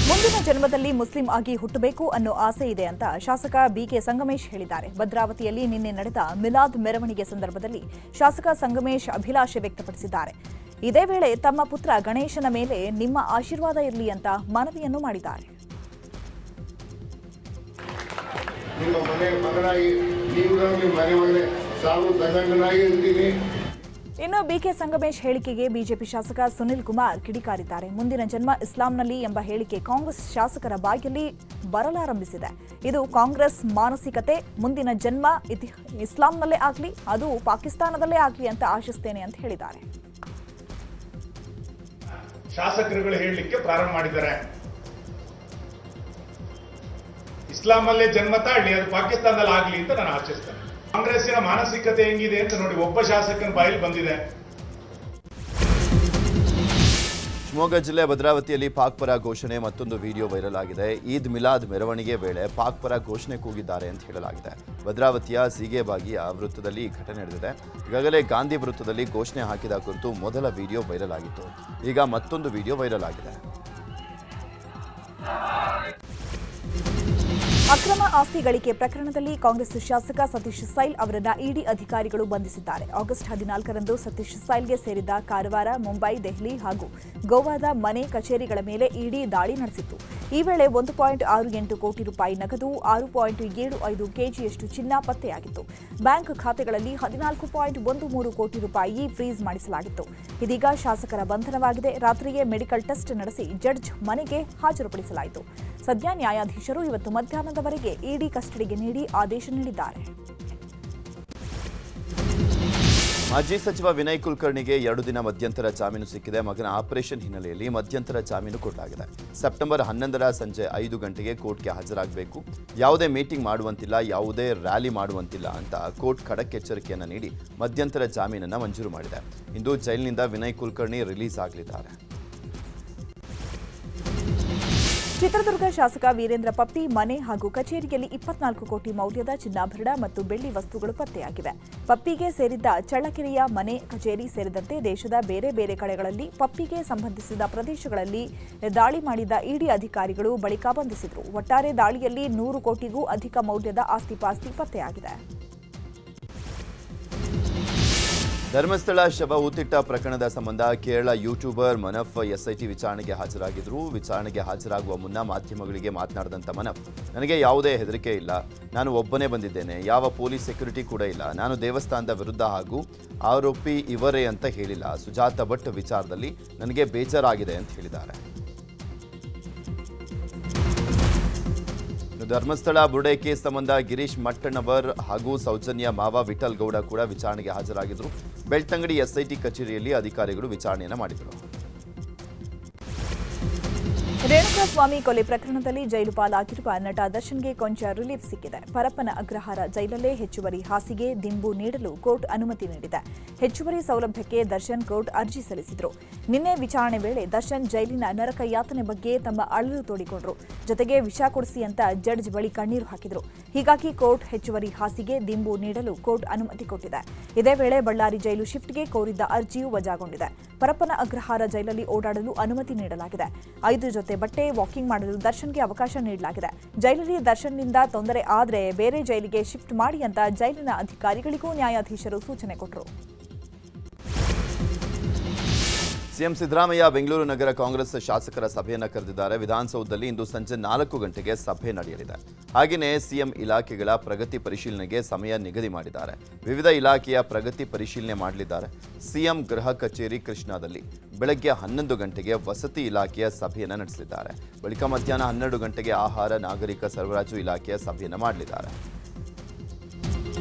ಮುಂದಿನ ಜನ್ಮದಲ್ಲಿ ಮುಸ್ಲಿಂ ಆಗಿ ಹುಟ್ಟಬೇಕು ಅನ್ನೋ ಆಸೆ ಇದೆ ಅಂತ ಶಾಸಕ ಬಿಕೆ ಸಂಗಮೇಶ್ ಹೇಳಿದ್ದಾರೆ. ಭದ್ರಾವತಿಯಲ್ಲಿ ನಿನ್ನೆ ನಡೆದ ಮಿಲಾದ್ ಮೆರವಣಿಗೆ ಸಂದರ್ಭದಲ್ಲಿ ಶಾಸಕ ಸಂಗಮೇಶ್ ಅಭಿಲಾಷೆ ವ್ಯಕ್ತಪಡಿಸಿದ್ದಾರೆ. ಇದೇ ವೇಳೆ ತಮ್ಮ ಪುತ್ರ ಗಣೇಶನ ಮೇಲೆ ನಿಮ್ಮ ಆಶೀರ್ವಾದ ಇರಲಿ ಅಂತ ಮನವಿಯನ್ನು ಮಾಡಿದ್ದಾರೆ. ನಿಮ್ಮ ಮನೆ ಮಗನಾಗಿ ನೀವು ನಿಮ್ಮ ಮನೆ ಒಳ್ಳೆ ಸಾವು ಸಂಗನಾಗಿ ಇರ್ತೀನಿ. ಇನ್ನು ಬಿಕೆ ಸಂಗಮೇಶ್ ಹೇಳಿಕೆಗೆ ಬಿಜೆಪಿ ಶಾಸಕ ಸುನಿಲ್ ಕುಮಾರ್ ಕಿಡಿಕಾರಿದ್ದಾರೆ. ಮುಂದಿನ ಜನ್ಮ ಇಸ್ಲಾಂನಲ್ಲಿ ಎಂಬ ಹೇಳಿಕೆ ಕಾಂಗ್ರೆಸ್ ಶಾಸಕರ ಬಾಯಲ್ಲಿ ಬರಲಾರಂಭಿಸಿದೆ. ಇದು ಕಾಂಗ್ರೆಸ್ ಮಾನಸಿಕತೆ. ಮುಂದಿನ ಜನ್ಮ ಇಸ್ಲಾಂನಲ್ಲೇ ಆಗಲಿ, ಅದು ಪಾಕಿಸ್ತಾನದಲ್ಲೇ ಆಗಲಿ ಅಂತ ಆಶಿಸ್ತೇನೆ ಅಂತ ಹೇಳಿದ್ದಾರೆ. ಶಾಸಕರುಗಳು ಹೇಳಲಿಕ್ಕೆ ಪ್ರಾರಂಭ ಮಾಡಿದ್ದಾರೆ, ಇಸ್ಲಾಮಲ್ಲೇ ಜನ್ಮ ತಾಳಿ ಅದು ಪಾಕಿಸ್ತಾನದಲ್ಲಿ ಆಗಲಿ ಅಂತ ನಾನು ಆಶಿಸ್ತೇನೆ. ಕಾಂಗ್ರೆಸ್ಸಿನ ಮಾನಸಿಕತೆ ಹೆಂಗಿದೆ ಅಂತ ನೋಡಿ, ಒಬ್ಬ ಶಾಸಕನ ಬಾಯಲ್ಲಿ ಬಂದಿದೆ. ಶಿವಮೊಗ್ಗ ಜಿಲ್ಲೆ ಭದ್ರಾವತಿಯಲ್ಲಿ ಪಾಕ್ ಪರ ಘೋಷಣೆ ಮತ್ತೊಂದು ವಿಡಿಯೋ ವೈರಲ್ ಆಗಿದೆ. ಈದ್ ಮಿಲಾದ್ ಮೆರವಣಿಗೆ ವೇಳೆ ಪಾಕ್ ಪರ ಘೋಷಣೆ ಕೂಗಿದ್ದಾರೆ ಅಂತ ಹೇಳಲಾಗಿದೆ. ಭದ್ರಾವತಿಯ ಸೀಗೆಬಾಗಿಯ ವೃತ್ತದಲ್ಲಿ ಈ ಘಟನೆ ನಡೆದಿದೆ. ಈಗಾಗಲೇ ಗಾಂಧಿ ವೃತ್ತದಲ್ಲಿ ಘೋಷಣೆ ಹಾಕಿದ ಕುರಿತು ಮೊದಲ ವಿಡಿಯೋ ವೈರಲ್ ಆಗಿತ್ತು. ಈಗ ಮತ್ತೊಂದು ವಿಡಿಯೋ ವೈರಲ್ ಆಗಿದೆ. ಅಕ್ರಮ ಆಸ್ತಿ ಗಳಿಕೆ ಪ್ರಕರಣದಲ್ಲಿ ಕಾಂಗ್ರೆಸ್ ಶಾಸಕ ಸತೀಶ್ ಸೈಲ್ ಅವರನ್ನ ಇಡಿ ಅಧಿಕಾರಿಗಳು ಬಂಧಿಸಿದ್ದಾರೆ. ಆಗಸ್ಟ್ 14ರಂದು ಸತೀಶ್ ಸೈಲ್ಗೆ ಸೇರಿದ್ದ ಕಾರವಾರ, ಮುಂಬೈ, ದೆಹಲಿ ಹಾಗೂ ಗೋವಾದ ಮನೆ ಕಚೇರಿಗಳ ಮೇಲೆ ಇಡಿ ದಾಳಿ ನಡೆಸಿತ್ತು. ಈ ವೇಳೆ 1.68 ಕೋಟಿ ರೂಪಾಯಿ ನಗದು, 6.75 ಕೆಜಿಯಷ್ಟು ಚಿನ್ನ ಪತ್ತೆಯಾಗಿತ್ತು. ಬ್ಯಾಂಕ್ ಖಾತೆಗಳಲ್ಲಿ 14.13 ಕೋಟಿ ರೂಪಾಯಿ ಫ್ರೀಸ್ ಮಾಡಿಸಲಾಗಿತ್ತು. ಇದೀಗ ಶಾಸಕರ ಬಂಧನವಾಗಿದೆ. ರಾತ್ರಿಯೇ ಮೆಡಿಕಲ್ ಟೆಸ್ಟ್ ನಡೆಸಿ ಜಡ್ಜ್ ಮನೆಗೆ ಹಾಜರುಪಡಿಸಲಾಯಿತು. ಸದ್ಯ ನ್ಯಾಯಾಧೀಶರು ಇವತ್ತು ಮಧ್ಯಾಹ್ನದವರೆಗೆ ಇಡಿ ಕಸ್ಟಡಿಗೆ ನೀಡಿ ಆದೇಶ ನೀಡಿದ್ದಾರೆ. ಮಾಜಿ ಸಚಿವ ವಿನಯ್ ಕುಲಕರ್ಣಿಗೆ 2 ದಿನ ಮಧ್ಯಂತರ ಜಾಮೀನು ಸಿಕ್ಕಿದೆ. ಮಗನ ಆಪರೇಷನ್ ಹಿನ್ನೆಲೆಯಲ್ಲಿ ಮಧ್ಯಂತರ ಜಾಮೀನು ಕೊಡಲಾಗಿದೆ. ಸೆಪ್ಟೆಂಬರ್ 11ರ ಸಂಜೆ 5 ಗಂಟೆಗೆ ಕೋರ್ಟ್ಗೆ ಹಾಜರಾಗಬೇಕು. ಯಾವುದೇ ಮೀಟಿಂಗ್ ಮಾಡುವಂತಿಲ್ಲ, ಯಾವುದೇ ರ್ಯಾಲಿ ಮಾಡುವಂತಿಲ್ಲ ಅಂತ ಕೋರ್ಟ್ ಖಡಕ್ ಎಚ್ಚರಿಕೆಯನ್ನು ನೀಡಿ ಮಧ್ಯಂತರ ಜಾಮೀನನ್ನು ಮಂಜೂರು ಮಾಡಿದೆ. ಇಂದು ಜೈಲಿನಿಂದ ವಿನಯ್ ಕುಲಕರ್ಣಿ ರಿಲೀಸ್ ಆಗಲಿದ್ದಾರೆ. ಚಿತ್ರದುರ್ಗ ಶಾಸಕ ವೀರೇಂದ್ರ ಪಪ್ಪಿ ಮನೆ ಹಾಗೂ ಕಚೇರಿಯಲ್ಲಿ 24 ಕೋಟಿ ಮೌಲ್ಯದ ಚಿನ್ನಾಭರಣ ಮತ್ತು ಬೆಳ್ಳಿ ವಸ್ತುಗಳು ಪತ್ತೆಯಾಗಿವೆ. ಪಪ್ಪಿಗೆ ಸೇರಿದ್ದ ಚಳ್ಳಕೆರೆಯ ಮನೆ, ಕಚೇರಿ ಸೇರಿದಂತೆ ದೇಶದ ಬೇರೆ ಬೇರೆ ಕಡೆಗಳಲ್ಲಿ ಪಪ್ಪಿಗೆ ಸಂಬಂಧಿಸಿದ ಪ್ರದೇಶಗಳಲ್ಲಿ ದಾಳಿ ಮಾಡಿದ ಇಡಿ ಅಧಿಕಾರಿಗಳು ಬಳಿಕ ಬಂಧಿಸಿದರು. ಒಟ್ಟಾರೆ ದಾಳಿಯಲ್ಲಿ 100 ಕೋಟಿಗೂ ಅಧಿಕ ಮೌಲ್ಯದ ಆಸ್ತಿಪಾಸ್ತಿ ಪತ್ತೆಯಾಗಿದೆ. ಧರ್ಮಸ್ಥಳ ಶವ ಊತಿಟ್ಟ ಪ್ರಕರಣದ ಸಂಬಂಧ ಕೇರಳ ಯೂಟ್ಯೂಬರ್ ಮನಫ್ ಎಸ್ಐಟಿ ವಿಚಾರಣೆಗೆ ಹಾಜರಾಗಿದ್ದರು. ವಿಚಾರಣೆಗೆ ಹಾಜರಾಗುವ ಮುನ್ನ ಮಾಧ್ಯಮಗಳಿಗೆ ಮಾತನಾಡಿದಂಥ ಮನಫ್, ನನಗೆ ಯಾವುದೇ ಹೆದರಿಕೆ ಇಲ್ಲ, ನಾನು ಒಬ್ಬನೇ ಬಂದಿದ್ದೇನೆ, ಯಾವ ಪೊಲೀಸ್ ಸೆಕ್ಯೂರಿಟಿ ಕೂಡ ಇಲ್ಲ, ನಾನು ದೇವಸ್ಥಾನದ ವಿರುದ್ಧ ಹಾಗೂ ಆರೋಪಿ ಇವರೇ ಅಂತ ಹೇಳಿಲ್ಲ. ಸುಜಾತ ಭಟ್ ವಿಚಾರದಲ್ಲಿ ನನಗೆ ಬೇಜಾರಾಗಿದೆ ಅಂತ ಹೇಳಿದ್ದಾರೆ. ಧರ್ಮಸ್ಥಳ ಬುರುಡೆ ಕೇಸ್ ಸಂಬಂಧ ಗಿರೀಶ್ ಮಟ್ಟಣ್ಣವರ್ ಹಾಗೂ ಸೌಜನ್ಯ ಮಾವ ವಿಠಲ್ ಗೌಡ ಕೂಡ ವಿಚಾರಣೆಗೆ ಹಾಜರಾಗಿದ್ದರು. ಬೆಳ್ತಂಗಡಿ ಎಸ್ಐಟಿ ಕಚೇರಿಯಲ್ಲಿ ಅಧಿಕಾರಿಗಳು ವಿಚಾರಣೆಯನ್ನು ಮಾಡಿದರು. ರೇಣುಕಾಸ್ವಾಮಿ ಕೊಲೆ ಪ್ರಕರಣದಲ್ಲಿ ಜೈಲು ಪಾಲಾಗಿರುವ ನಟ ದರ್ಶನ್ಗೆ ಕೊಂಚ ರಿಲೀಫ್ ಸಿಕ್ಕಿದೆ. ಪರಪ್ಪನ ಅಗ್ರಹಾರ ಜೈಲಲ್ಲೇ ಹೆಚ್ಚುವರಿ ಹಾಸಿಗೆ, ದಿಂಬು ನೀಡಲು ಕೋರ್ಟ್ ಅನುಮತಿ ನೀಡಿದೆ. ಹೆಚ್ಚುವರಿ ಸೌಲಭ್ಯಕ್ಕೆ ದರ್ಶನ್ ಕೋರ್ಟ್ ಅರ್ಜಿ ಸಲ್ಲಿಸಿದರು. ನಿನ್ನೆ ವಿಚಾರಣೆ ವೇಳೆ ದರ್ಶನ್ ಜೈಲಿನ ನರಕ ಯಾತನೆ ಬಗ್ಗೆ ತಮ್ಮ ಅಳಲು ತೋಡಿಕೊಂಡರು. ಜೊತೆಗೆ ವಿಷ ಕೊಡಿಸಿ ಅಂತ ಜಡ್ಜ್ ಬಳಿ ಕಣ್ಣೀರು ಹಾಕಿದರು. ಹೀಗಾಗಿ ಕೋರ್ಟ್ ಹೆಚ್ಚುವರಿ ಹಾಸಿಗೆ, ದಿಂಬು ನೀಡಲು ಕೋರ್ಟ್ ಅನುಮತಿ ಕೊಟ್ಟಿದೆ. ಇದೇ ವೇಳೆ ಬಳ್ಳಾರಿ ಜೈಲು ಶಿಫ್ಟ್ಗೆ ಕೋರಿದ್ದ ಅರ್ಜಿಯೂ ವಜಾಗೊಂಡಿದೆ. ಪರಪ್ಪನ ಅಗ್ರಹಾರ ಜೈಲಲ್ಲಿ ಓಡಾಡಲು ಅನುಮತಿ ನೀಡಲಾಗಿದೆ. 5 ಜೊತೆ ಬಟ್ಟೆ, ವಾಕಿಂಗ್ ಮಾಡಲು ದರ್ಶನ್ಗೆ ಅವಕಾಶ ನೀಡಲಾಗಿದೆ. ಜೈಲಲ್ಲಿ ದರ್ಶನ್ನಿಂದ ತೊಂದರೆ ಆದರೆ ಬೇರೆ ಜೈಲಿಗೆ ಶಿಫ್ಟ್ ಮಾಡಿ ಅಂತ ಜೈಲಿನ ಅಧಿಕಾರಿಗಳಿಗೂ ನ್ಯಾಯಾಧೀಶರು ಸೂಚನೆ ಕೊಟ್ಟರು. ಸಿಎಂ ಸಿದ್ದರಾಮಯ್ಯ ಬೆಂಗಳೂರು ನಗರ ಕಾಂಗ್ರೆಸ್ ಶಾಸಕರ ಸಭೆಯನ್ನು ಕರೆದಿದ್ದಾರೆ. ವಿಧಾನಸೌಧದಲ್ಲಿ ಇಂದು ಸಂಜೆ 4 ಗಂಟೆಗೆ ಸಭೆ ನಡೆಯಲಿದೆ. ಹಾಗೆಯೇ ಸಿಎಂ ಇಲಾಖೆಗಳ ಪ್ರಗತಿ ಪರಿಶೀಲನೆಗೆ ಸಮಯ ನಿಗದಿ ಮಾಡಿದ್ದಾರೆ. ವಿವಿಧ ಇಲಾಖೆಯ ಪ್ರಗತಿ ಪರಿಶೀಲನೆ ಮಾಡಲಿದ್ದಾರೆ. ಸಿಎಂ ಗೃಹ ಕಚೇರಿ ಕೃಷ್ಣಾದಲ್ಲಿ ಬೆಳಗ್ಗೆ 11 ಗಂಟೆಗೆ ವಸತಿ ಇಲಾಖೆಯ ಸಭೆಯನ್ನು ನಡೆಸಲಿದ್ದಾರೆ. ಬಳಿಕ ಮಧ್ಯಾಹ್ನ 12 ಗಂಟೆಗೆ ಆಹಾರ ನಾಗರಿಕ ಸರಬರಾಜು ಇಲಾಖೆಯ ಸಭೆಯನ್ನು ಮಾಡಲಿದ್ದಾರೆ.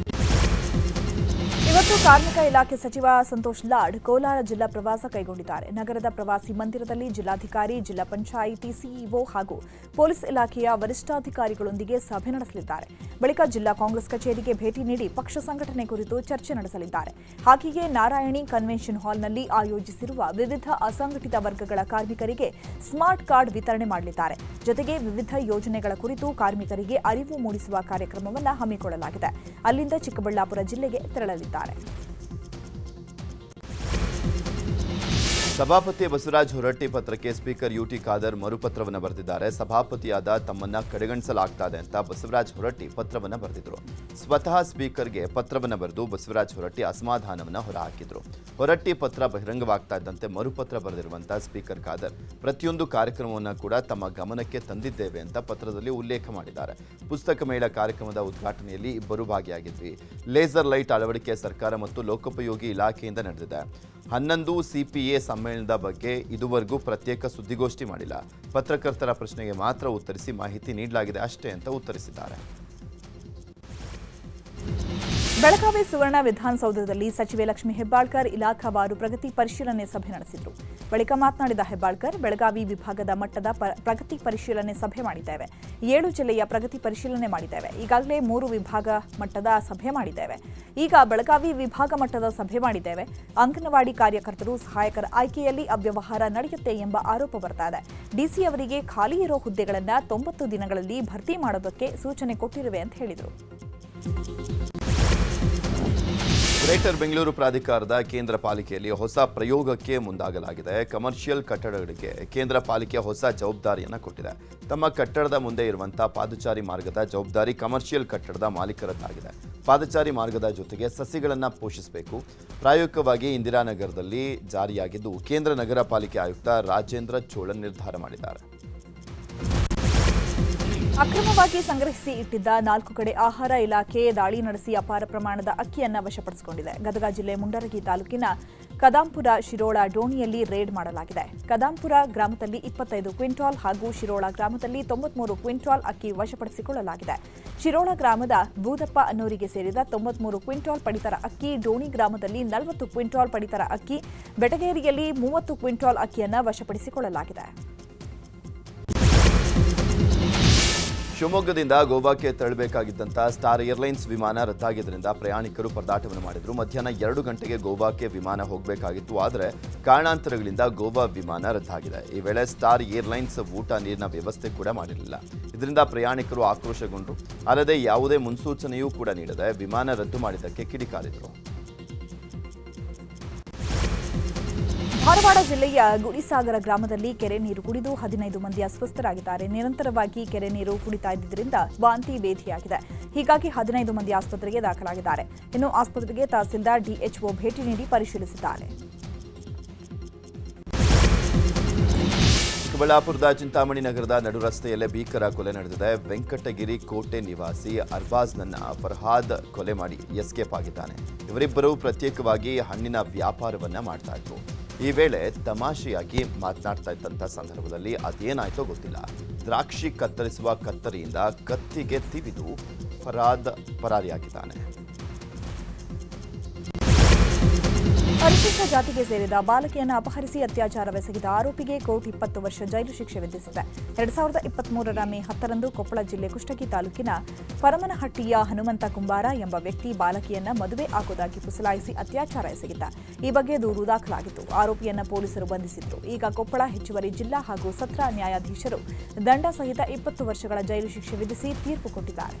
ಇವತ್ತು ಕಾರ್ಮಿಕ ಇಲಾಖೆ ಸಚಿವ ಸಂತೋಷ್ ಲಾಡ್ ಕೋಲಾರ ಜಿಲ್ಲಾ ಪ್ರವಾಸ ಕೈಗೊಂಡಿದ್ದಾರೆ. ನಗರದ ಪ್ರವಾಸಿ ಮಂದಿರದಲ್ಲಿ ಜಿಲ್ಲಾಧಿಕಾರಿ, ಜಿಲ್ಲಾ ಪಂಚಾಯಿತಿ ಸಿಇಒ ಹಾಗೂ ಪೊಲೀಸ್ ಇಲಾಖೆಯ ವರಿಷ್ಠಾಧಿಕಾರಿಗಳೊಂದಿಗೆ ಸಭೆ ನಡೆಸಲಿದ್ದಾರೆ. ಬಳಿಕ ಜಿಲ್ಲಾ ಕಾಂಗ್ರೆಸ್ ಕಚೇರಿಗೆ ಭೇಟಿ ನೀಡಿ ಪಕ್ಷ ಸಂಘಟನೆ ಕುರಿತು ಚರ್ಚೆ ನಡೆಸಲಿದ್ದಾರೆ. ಹಾಗೆಯೇ ನಾರಾಯಣಿ ಕನ್ವೆನ್ಷನ್ ಹಾಲ್ನಲ್ಲಿ ಆಯೋಜಿಸಿರುವ ವಿವಿಧ ಅಸಂಘಟಿತ ವರ್ಗಗಳ ಕಾರ್ಮಿಕರಿಗೆ ಸ್ಮಾರ್ಟ್ ಕಾರ್ಡ್ ವಿತರಣೆ ಮಾಡಲಿದ್ದಾರೆ. ಜೊತೆಗೆ ವಿವಿಧ ಯೋಜನೆಗಳ ಕುರಿತು ಕಾರ್ಮಿಕರಿಗೆ ಅರಿವು ಮೂಡಿಸುವ ಕಾರ್ಯಕ್ರಮವನ್ನು ಹಮ್ಮಿಕೊಳ್ಳಲಾಗಿದೆ. ಅಲ್ಲಿಂದ ಚಿಕ್ಕಬಳ್ಳಾಪುರ ಜಿಲ್ಲೆಗೆ ತೆರಳಲಿದ್ದಾರೆ. ಸಭಾಪತಿ ಬಸವರಾಜ ಹೊರಟ್ಟಿ ಪತ್ರಕ್ಕೆ ಸ್ಪೀಕರ್ ಯುಟಿ ಖಾದರ್ ಮರುಪತ್ರವನ್ನು ಬರೆದಿದ್ದಾರೆ. ಸಭಾಪತಿಯಾದ ತಮ್ಮನ್ನ ಕಡೆಗಣಿಸಲಾಗ್ತಾ ಅಂತ ಬಸವರಾಜ ಹೊರಟ್ಟಿ ಪತ್ರವನ್ನು ಬರೆದಿದ್ರು. ಸ್ವತಃ ಸ್ಪೀಕರ್ಗೆ ಪತ್ರವನ್ನು ಬರೆದು ಬಸವರಾಜ ಹೊರಟ್ಟಿ ಅಸಮಾಧಾನವನ್ನು ಹೊರಹಾಕಿದ್ರು. ಹೊರಟ್ಟಿ ಪತ್ರ ಬಹಿರಂಗವಾಗ್ತಾ ಇದ್ದಂತೆ ಮರುಪತ್ರ ಬರೆದಿರುವಂತಹ ಸ್ಪೀಕರ್ ಖಾದರ್ ಪ್ರತಿಯೊಂದು ಕಾರ್ಯಕ್ರಮವನ್ನು ಕೂಡ ತಮ್ಮ ಗಮನಕ್ಕೆ ತಂದಿದ್ದೇವೆ ಅಂತ ಪತ್ರದಲ್ಲಿ ಉಲ್ಲೇಖ ಮಾಡಿದ್ದಾರೆ. ಪುಸ್ತಕ ಮೇಳ ಕಾರ್ಯಕ್ರಮದ ಉದ್ಘಾಟನೆಯಲ್ಲಿ ಇಬ್ಬರು ಭಾಗಿಯಾಗಿದ್ವಿ. ಲೇಸರ್ ಲೈಟ್ ಅಳವಡಿಕೆ ಸರ್ಕಾರ ಮತ್ತು ಲೋಕೋಪಯೋಗಿ ಇಲಾಖೆಯಿಂದ ನಡೆದಿದೆ. 11 ಸಿಪಿಎ ಸಮ್ಮೇಳನದ ಬಗ್ಗೆ ಇದುವರೆಗೂ ಪ್ರತ್ಯೇಕ ಸುದ್ದಿಗೋಷ್ಠಿ ಮಾಡಿಲ್ಲ. ಪತ್ರಕರ್ತರ ಪ್ರಶ್ನೆಗೆ ಮಾತ್ರ ಉತ್ತರಿಸಿ ಮಾಹಿತಿ ನೀಡಲಾಗಿದೆ ಅಷ್ಟೇ ಅಂತ ಉತ್ತರಿಸಿದ್ದಾರೆ. ಬೆಳಗಾವಿ ಸುವರ್ಣ ವಿಧಾನಸೌಧದಲ್ಲಿ ಸಚಿವೆ ಲಕ್ಷ್ಮೀ ಹೆಬ್ಬಾಳ್ಕರ್ ಇಲಾಖಾವಾರು ಪ್ರಗತಿ ಪರಿಶೀಲನೆ ಸಭೆ ನಡೆಸಿದರು. ಬಳಿಕ ಮಾತನಾಡಿದ ಹೆಬ್ಬಾಳ್ಕರ್, ಬೆಳಗಾವಿ ವಿಭಾಗದ ಮಟ್ಟದ ಪ್ರಗತಿ ಪರಿಶೀಲನೆ ಸಭೆ ಮಾಡಿದ್ದೇವೆ. 7 ಜಿಲ್ಲೆಯ ಪ್ರಗತಿ ಪರಿಶೀಲನೆ ಮಾಡಿದ್ದೇವೆ. ಈಗಾಗಲೇ 3 ವಿಭಾಗ ಮಟ್ಟದ ಸಭೆ ಮಾಡಿದ್ದೇವೆ. ಈಗ ಬೆಳಗಾವಿ ವಿಭಾಗ ಮಟ್ಟದ ಸಭೆ ಮಾಡಿದ್ದೇವೆ. ಅಂಗನವಾಡಿ ಕಾರ್ಯಕರ್ತರು, ಸಹಾಯಕರ ಆಯ್ಕೆಯಲ್ಲಿ ಅವ್ಯವಹಾರ ನಡೆಯುತ್ತೆ ಎಂಬ ಆರೋಪ ಬರ್ತಾ ಇದೆ. ಡಿಸಿ ಅವರಿಗೆ ಖಾಲಿ ಇರೋ ಹುದ್ದೆಗಳನ್ನು 90 ದಿನಗಳಲ್ಲಿ ಭರ್ತಿ ಮಾಡೋದಕ್ಕೆ ಸೂಚನೆ ಕೊಟ್ಟಿರುವೆ ಅಂತ ಹೇಳಿದರು. ಗ್ರೇಟರ್ ಬೆಂಗಳೂರು ಪ್ರಾಧಿಕಾರದ ಕೇಂದ್ರ ಪಾಲಿಕೆಯಲ್ಲಿ ಹೊಸ ಪ್ರಯೋಗಕ್ಕೆ ಮುಂದಾಗಲಾಗಿದೆ. ಕಮರ್ಷಿಯಲ್ ಕಟ್ಟಡಗಳಿಗೆ ಕೇಂದ್ರ ಪಾಲಿಕೆ ಹೊಸ ಜವಾಬ್ದಾರಿಯನ್ನು ಕೊಟ್ಟಿದೆ. ತಮ್ಮ ಕಟ್ಟಡದ ಮುಂದೆ ಇರುವಂತಹ ಪಾದಚಾರಿ ಮಾರ್ಗದ ಜವಾಬ್ದಾರಿ ಕಮರ್ಷಿಯಲ್ ಕಟ್ಟಡದ ಮಾಲೀಕರದ್ದಾಗಿದೆ. ಪಾದಚಾರಿ ಮಾರ್ಗದ ಜೊತೆಗೆ ಸಸಿಗಳನ್ನು ಪೋಷಿಸಬೇಕು. ಪ್ರಾಯೋಗಿಕವಾಗಿ ಇಂದಿರಾನಗರದಲ್ಲಿ ಜಾರಿಯಾಗಿದ್ದು ಕೇಂದ್ರ ನಗರ ಪಾಲಿಕೆ ಆಯುಕ್ತ ರಾಜೇಂದ್ರ ಚೋಳನ್ ನಿರ್ಧಾರ ಮಾಡಿದ್ದಾರೆ. ಅಕ್ರಮವಾಗಿ ಸಂಗ್ರಹಿಸಿ ಇಟ್ಟಿದ್ದ 4 ಕಡೆ ಆಹಾರ ಇಲಾಖೆ ದಾಳಿ ನಡೆಸಿ ಅಪಾರ ಪ್ರಮಾಣದ ಅಕ್ಕಿಯನ್ನು ವಶಪಡಿಸಿಕೊಂಡಿದೆ. ಗದಗ ಜಿಲ್ಲೆ ಮುಂಡರಗಿ ತಾಲೂಕಿನ ಕದಾಂಪುರ ಶಿರೋಳ ಡೋಣಿಯಲ್ಲಿ ರೇಡ್ ಮಾಡಲಾಗಿದೆ. ಕದಾಂಪುರ ಗ್ರಾಮದಲ್ಲಿ 25 ಕ್ವಿಂಟಾಲ್ ಹಾಗೂ ಶಿರೋಳ ಗ್ರಾಮದಲ್ಲಿ 93 ಕ್ವಿಂಟಾಲ್ ಅಕ್ಕಿ ವಶಪಡಿಸಿಕೊಳ್ಳಲಾಗಿದೆ. ಶಿರೋಳ ಗ್ರಾಮದ ಬೂದಪ್ಪ ಅನ್ನೋರಿಗೆ ಸೇರಿದ 93 ಕ್ವಿಂಟಾಲ್ ಪಡಿತರ ಅಕ್ಕಿ, ಡೋಣಿ ಗ್ರಾಮದಲ್ಲಿ 40 ಕ್ವಿಂಟಾಲ್ ಪಡಿತರ ಅಕ್ಕಿ, ಬೆಟಗೇರಿಯಲ್ಲಿ 30 ಕ್ವಿಂಟಾಲ್ ಅಕ್ಕಿಯನ್ನು ವಶಪಡಿಸಿಕೊಳ್ಳಲಾಗಿದೆ. ಶಿವಮೊಗ್ಗದಿಂದ ಗೋವಾಕ್ಕೆ ತೆರಳಬೇಕಾಗಿದ್ದಂಥ ಸ್ಟಾರ್ ಏರ್ಲೈನ್ಸ್ ವಿಮಾನ ರದ್ದಾಗಿದ್ದರಿಂದ ಪ್ರಯಾಣಿಕರು ಪರದಾಟವನ್ನು ಮಾಡಿದರು. ಮಧ್ಯಾಹ್ನ 2 ಗಂಟೆಗೆ ಗೋವಾಕ್ಕೆ ವಿಮಾನ ಹೋಗಬೇಕಾಗಿತ್ತು. ಆದರೆ ಕಾರಣಾಂತರಗಳಿಂದ ಗೋವಾ ವಿಮಾನ ರದ್ದಾಗಿದೆ. ಈ ವೇಳೆ ಸ್ಟಾರ್ ಏರ್ಲೈನ್ಸ್ ಊಟ ನೀರಿನ ವ್ಯವಸ್ಥೆ ಕೂಡ ಮಾಡಿರಲಿಲ್ಲ. ಇದರಿಂದ ಪ್ರಯಾಣಿಕರು ಆಕ್ರೋಶಗೊಂಡರು. ಅಲ್ಲದೆ ಯಾವುದೇ ಮುನ್ಸೂಚನೆಯೂ ಕೂಡ ನೀಡದೆ ವಿಮಾನ ರದ್ದು ಮಾಡಿದ್ದಕ್ಕೆ ಕಿಡಿಕಾರಿದರು. ಧಾರವಾಡ ಜಿಲ್ಲೆಯ ಗುಡಿಸಾಗರ ಗ್ರಾಮದಲ್ಲಿ ಕೆರೆ ನೀರು ಕುಡಿದು 15 ಮಂದಿ ಅಸ್ವಸ್ಥರಾಗಿದ್ದಾರೆ. ನಿರಂತರವಾಗಿ ಕೆರೆ ನೀರು ಕುಡಿತಾ ಇದ್ದಿದ್ದರಿಂದ ವಾಂತಿ ಭೇದಿಯಾಗಿದೆ. ಹೀಗಾಗಿ 15 ಮಂದಿ ಆಸ್ಪತ್ರೆಗೆ ದಾಖಲಾಗಿದ್ದಾರೆ. ಇನ್ನು ಆಸ್ಪತ್ರೆಗೆ ತಹಸೀಲ್ದಾರ್ ಡಿಎಚ್ಒ ಭೇಟಿ ನೀಡಿ ಪರಿಶೀಲಿಸಿದ್ದಾರೆ. ಚಿಕ್ಕಬಳ್ಳಾಪುರದ ಚಿಂತಾಮಣಿ ನಗರದ ನಡು ರಸ್ತೆಯಲ್ಲೇ ಭೀಕರ ಕೊಲೆ ನಡೆದಿದೆ. ವೆಂಕಟಗಿರಿ ಕೋಟೆ ನಿವಾಸಿ ಅರ್ಬಾಜ್ನನ್ನ ಫರ್ಹಾದ್ ಕೊಲೆ ಮಾಡಿ ಎಸ್ಕೇಪ್ ಆಗಿದ್ದಾನೆ. ಇವರಿಬ್ಬರು ಪ್ರತ್ಯೇಕವಾಗಿ ಹಣ್ಣಿನ ವ್ಯಾಪಾರವನ್ನ ಮಾಡ್ತಾ ಇದ್ರು. ಈ ವೇಳೆ ತಮಾಷೆಯಾಗಿ ಮಾತನಾಡ್ತಾ ಇದ್ದಂಥ ಸಂದರ್ಭದಲ್ಲಿ ಅದೇನಾಯ್ತೋ ಗೊತ್ತಿಲ್ಲ, ದ್ರಾಕ್ಷಿ ಕತ್ತರಿಸುವ ಕತ್ತರಿಯಿಂದ ಕತ್ತಿಗೆ ತಿವಿದು ಫರ್ಹಾದ್ ಪರಾರಿಯಾಗಿದ್ದಾನೆ. ಪರಿಶಿಷ್ಟ ಜಾತಿಗೆ ಸೇರಿದ ಬಾಲಕಿಯನ್ನು ಅಪಹರಿಸಿ ಅತ್ಯಾಚಾರವೆಸಗಿದ ಆರೋಪಿಗೆ ಕೋರ್ಟ್ 20 ವರ್ಷ ಜೈಲು ಶಿಕ್ಷೆ ವಿಧಿಸಿದೆ. 2023ರ ಮೇ 10ರಂದು ಕೊಪ್ಪಳ ಜಿಲ್ಲೆ ಕುಷ್ಟಗಿ ತಾಲೂಕಿನ ಪರಮನಹಟ್ಟಿಯ ಹನುಮಂತ ಕುಂಬಾರ ಎಂಬ ವ್ಯಕ್ತಿ ಬಾಲಕಿಯನ್ನ ಮದುವೆ ಆಗುವುದಾಗಿ ಪುಸಲಾಯಿಸಿ ಅತ್ಯಾಚಾರ ಎಸಗಿದ್ದ. ಈ ಬಗ್ಗೆ ದೂರು ದಾಖಲಾಗಿತ್ತು. ಆರೋಪಿಯನ್ನ ಪೊಲೀಸರು ಬಂಧಿಸಿದ್ರು. ಈಗ ಕೊಪ್ಪಳ ಹೆಚ್ಚುವರಿ ಜಿಲ್ಲಾ ಹಾಗೂ ಸತ್ರ ನ್ಯಾಯಾಧೀಶರು ದಂಡ ಸಹಿತ 20 ವರ್ಷಗಳ ಜೈಲು ಶಿಕ್ಷೆ ವಿಧಿಸಿ ತೀರ್ಪು ಕೊಟ್ಟಿದ್ದಾರೆ.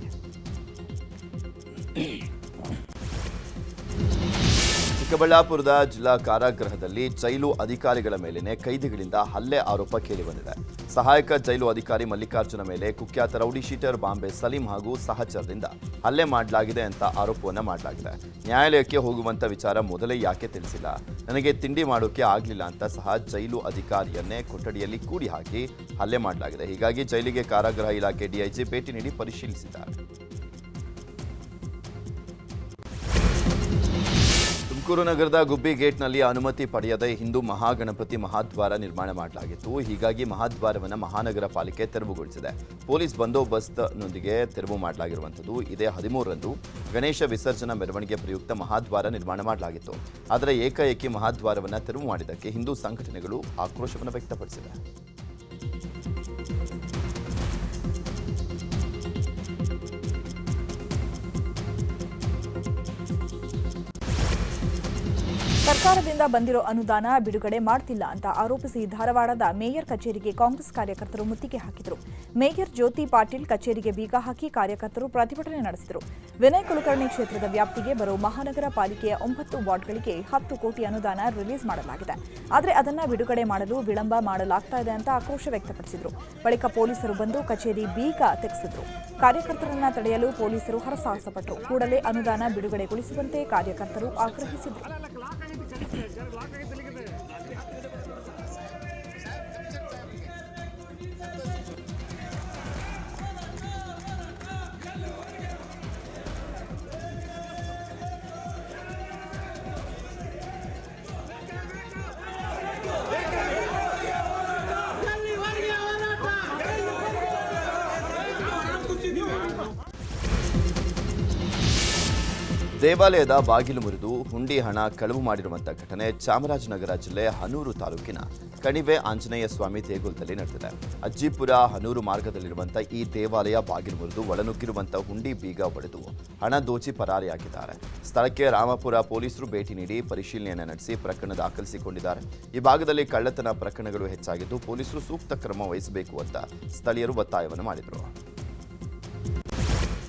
ಚಿಕ್ಕಬಳ್ಳಾಪುರದ ಜಿಲ್ಲಾ ಕಾರಾಗೃಹದಲ್ಲಿ ಜೈಲು ಅಧಿಕಾರಿಗಳ ಮೇಲಿನ ಕೈದಿಗಳಿಂದ ಹಲ್ಲೆ ಆರೋಪ ಕೇಳಿಬಂದಿದೆ. ಸಹಾಯಕ ಜೈಲು ಅಧಿಕಾರಿ ಮಲ್ಲಿಕಾರ್ಜುನ ಮೇಲೆ ಕುಖ್ಯಾತ ರೌಡಿ ಶೀಟರ್ ಬಾಂಬೆ ಸಲೀಂ ಹಾಗೂ ಸಹಚರರಿಂದ ಹಲ್ಲೆ ಮಾಡಲಾಗಿದೆ ಅಂತ ಆರೋಪವನ್ನ ಮಾಡಲಾಗಿದೆ. ನ್ಯಾಯಾಲಯಕ್ಕೆ ಹೋಗುವಂತ ವಿಚಾರ ಮೊದಲೇ ಯಾಕೆ ತಿಳಿಸಿಲ್ಲ, ನನಗೆ ತಿಂಡಿ ಮಾಡೋಕೆ ಆಗಲಿಲ್ಲ ಅಂತ ಸಹ ಜೈಲು ಅಧಿಕಾರಿಯನ್ನೇ ಕೊಠಡಿಯಲ್ಲಿ ಕೂಡಿ ಹಾಕಿ ಹಲ್ಲೆ ಮಾಡಲಾಗಿದೆ. ಹೀಗಾಗಿ ಜೈಲಿಗೆ ಕಾರಾಗೃಹ ಇಲಾಖೆ ಡಿಐಜಿ ಭೇಟಿ ನೀಡಿ ಪರಿಶೀಲಿಸಿದ್ದಾರೆ. ತುಮಕೂರು ನಗರದ ಗುಬ್ಬಿ ಗೇಟ್ನಲ್ಲಿ ಅನುಮತಿ ಪಡೆಯದೆ ಹಿಂದೂ ಮಹಾಗಣಪತಿ ಮಹಾದ್ವಾರ ನಿರ್ಮಾಣ ಮಾಡಲಾಗಿತ್ತು. ಹೀಗಾಗಿ ಮಹಾದ್ವಾರವನ್ನು ಮಹಾನಗರ ಪಾಲಿಕೆ ತೆರವುಗೊಳಿಸಿದೆ. ಪೊಲೀಸ್ ಬಂದೋಬಸ್ತ್ನೊಂದಿಗೆ ತೆರವು ಮಾಡಲಾಗಿರುವಂಥದ್ದು. ಇದೇ 13ರಂದು ಗಣೇಶ ವಿಸರ್ಜನಾ ಮೆರವಣಿಗೆ ಪ್ರಯುಕ್ತ ಮಹಾದ್ವಾರ ನಿರ್ಮಾಣ ಮಾಡಲಾಗಿತ್ತು. ಆದರೆ ಏಕಾಏಕಿ ಮಹಾದ್ವಾರವನ್ನು ತೆರವು ಮಾಡಿದ್ದಕ್ಕೆ ಹಿಂದೂ ಸಂಘಟನೆಗಳು ಆಕ್ರೋಶವನ್ನು ವ್ಯಕ್ತಪಡಿಸಿವೆ. ಸರ್ಕಾರದಿಂದ ಬಂದಿರೋ ಅನುದಾನ ಬಿಡುಗಡೆ ಮಾಡ್ತಿಲ್ಲ ಅಂತ ಆರೋಪಿಸಿ ಧಾರವಾಡದ ಮೇಯರ್ ಕಚೇರಿಗೆ ಕಾಂಗ್ರೆಸ್ ಕಾರ್ಯಕರ್ತರು ಮುತ್ತಿಗೆ ಹಾಕಿದರು. ಮೇಯರ್ ಜ್ಯೋತಿ ಪಾಟೀಲ್ ಕಚೇರಿಗೆ ಬೀಗ ಹಾಕಿ ಕಾರ್ಯಕರ್ತರು ಪ್ರತಿಭಟನೆ ನಡೆಸಿದರು. ವಿನಯ್ ಕುಲಕರ್ಣಿ ಕ್ಷೇತ್ರದ ವ್ಯಾಪ್ತಿಗೆ ಬರೋ ಮಹಾನಗರ ಪಾಲಿಕೆಯ 9 ವಾರ್ಡ್ಗಳಿಗೆ 10 ಕೋಟಿ ಅನುದಾನ ರಿಲೀಸ್ ಮಾಡಲಾಗಿದೆ. ಆದರೆ ಅದನ್ನು ಬಿಡುಗಡೆ ಮಾಡಲು ವಿಳಂಬ ಮಾಡಲಾಗ್ತಾ ಇದೆ ಅಂತ ಆಕ್ರೋಶ ವ್ಯಕ್ತಪಡಿಸಿದರು. ಬಳಿಕ ಪೊಲೀಸರು ಬಂದು ಕಚೇರಿ ಬೀಗ ತೆಗೆಸಿದ್ರು. ಕಾರ್ಯಕರ್ತರನ್ನ ತಡೆಯಲು ಪೊಲೀಸರು ಹರಸಾಹಸಪಟ್ಟರು. ಕೂಡಲೇ ಅನುದಾನ ಬಿಡುಗಡೆಗೊಳಿಸುವಂತೆ ಕಾರ್ಯಕರ್ತರು ಆಗ್ರಹಿಸಿದರು. ದೇವಾಲಯದ ಬಾಗಿಲು ಮುರಿದು ಹುಂಡಿ ಹಣ ಕಳವು ಮಾಡಿರುವಂತಹ ಘಟನೆ ಚಾಮರಾಜನಗರ ಜಿಲ್ಲೆ ಹನೂರು ತಾಲೂಕಿನ ಕಣಿವೆ ಆಂಜನೇಯ ಸ್ವಾಮಿ ದೇಗುಲದಲ್ಲಿ ನಡೆದಿದೆ. ಅಜ್ಜಿಪುರ ಹನೂರು ಮಾರ್ಗದಲ್ಲಿರುವಂತಹ ಈ ದೇವಾಲಯ ಬಾಗಿಲು ಮುರಿದು ಒಳನುಗ್ಗಿರುವಂತಹ ಹುಂಡಿ ಬೀಗ ಒಡೆದು ಹಣ ದೋಚಿ ಪರಾರಿಯಾಗಿದ್ದಾರೆ. ಸ್ಥಳಕ್ಕೆ ರಾಮಪುರ ಪೊಲೀಸರು ಭೇಟಿ ನೀಡಿ ಪರಿಶೀಲನೆಯನ್ನು ನಡೆಸಿ ಪ್ರಕರಣ ದಾಖಲಿಸಿಕೊಂಡಿದ್ದಾರೆ. ಈ ಭಾಗದಲ್ಲಿ ಕಳ್ಳತನ ಪ್ರಕರಣಗಳು ಹೆಚ್ಚಾಗಿದ್ದು ಪೊಲೀಸರು ಸೂಕ್ತ ಕ್ರಮ ವಹಿಸಬೇಕು ಅಂತ ಸ್ಥಳೀಯರು ಒತ್ತಾಯವನ್ನು ಮಾಡಿದರು.